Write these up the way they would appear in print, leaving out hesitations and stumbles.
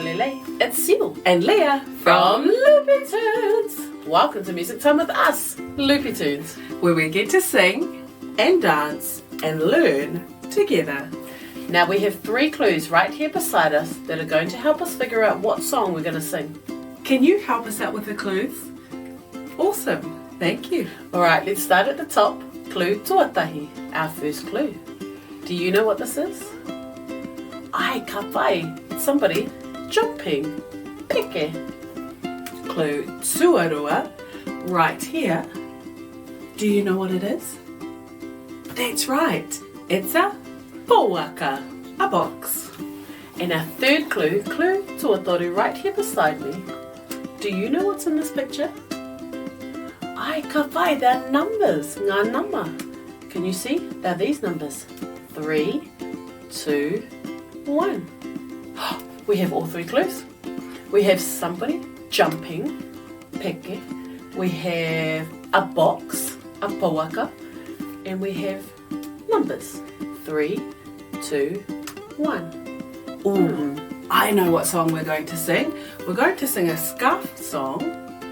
Lele, it's Sybil and Leah from Loopy Tunes. Welcome to Music Time with us, Loopy Tunes, where we get to sing and dance and learn together. Now we have 3 clues right here beside us that are going to help us figure out what song we're going to sing. Can you help us out with the clues? Awesome, thank you. Alright, let's start at the top. Clue tuatahi, our first clue. Do you know what this is? Ai ka pai, somebody jumping. Peke. Clue tuarua, right here. Do you know what it is? That's right, it's a pouaka, a box. And our third clue, clue tuatoru, right here beside me. Do you know what's in this picture? Ai ka pai, they're numbers, ngā nama. Can you see? They're these numbers. 3, 2, 1. We have all 3 clues. We have somebody jumping, peke. We have a box, a pouaka. And we have numbers. 3, 2, 1. Ooh, I know what song we're going to sing. We're going to sing a scarf song.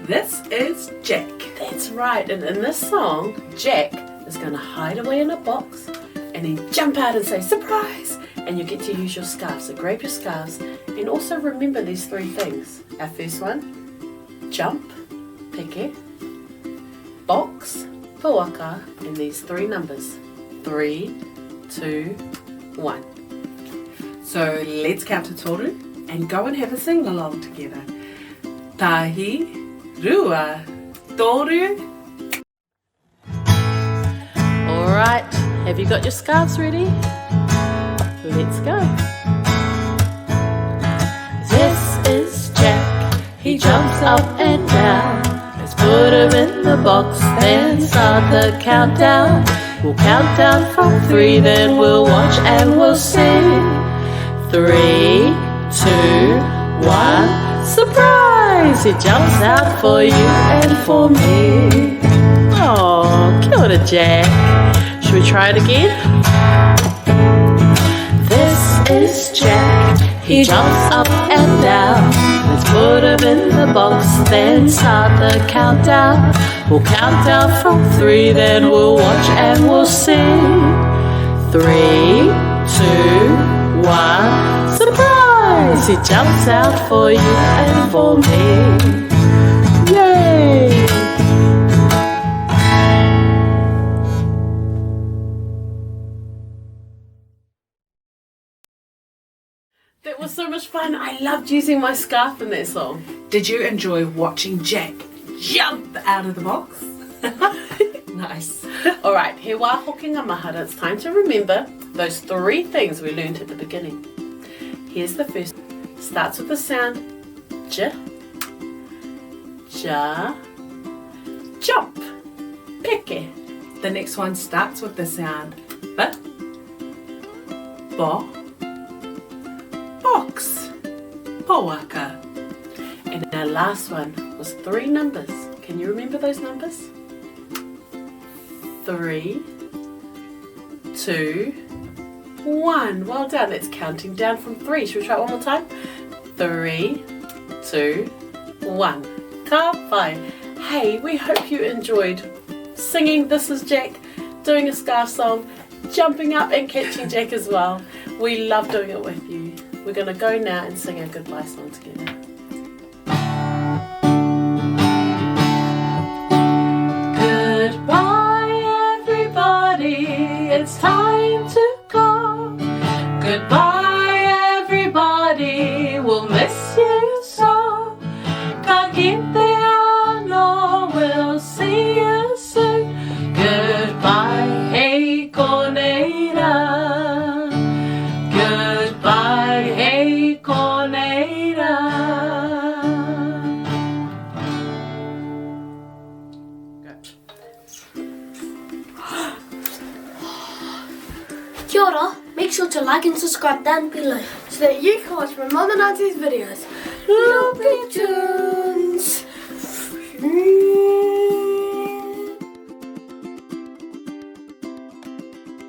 This is Jack. That's right. And in this song, Jack is going to hide away in a box and then jump out and say, surprise! And you get to use your scarves. So grab your scarves and also remember these 3 things. Our first one, jump, peke, box, pouaka, and these 3 numbers. 3, 2, 1. So let's count to toru and go and have a sing along together. Tahi, rua, toru. Alright, have you got your scarves ready? Let's go. This is Jack, he jumps up and down. Let's put him in the box, then start the countdown. We'll count down from 3, then we'll watch and we'll sing. 3, 2, 1, surprise! He jumps out for you and for me. Oh, kia ora, Jack. Should we try it again? This is Jack, he jumps up and down. Let's put him in the box, then start the countdown. We'll count down from 3, then we'll watch and we'll sing. 3, 2, 1, surprise! He jumps out for you and for me. Yay! That was so much fun. I loved using my scarf in that song. Did you enjoy watching Jack jump out of the box? Nice. Alright, he wā Hokinga Mahara. It's time to remember those 3 things we learned at the beginning. Here's the first. Starts with the sound J, ja, jump, peke. The next one starts with the sound B, bo, box, pouaka. And our last one was 3 numbers. Can you remember those numbers? 3, 2, 1. Well done. That's counting down from 3. Should we try it one more time? 3, 2, 1. Ka pai. Hey, we hope you enjoyed singing This Is Jack, doing a scarf song, jumping up and catching Jack as well. We love doing it with you. We're going to go now and sing our goodbye song together. Goodbye, everybody. It's time to go. Goodbye, everybody. We'll miss you so. Ka kite ano. We'll see you soon. Goodbye, hey koneira. Goodbye, hey koneira. Kia ora, make sure to like and subscribe down below so that you can watch my mum and auntie's videos. Loopy Tunes!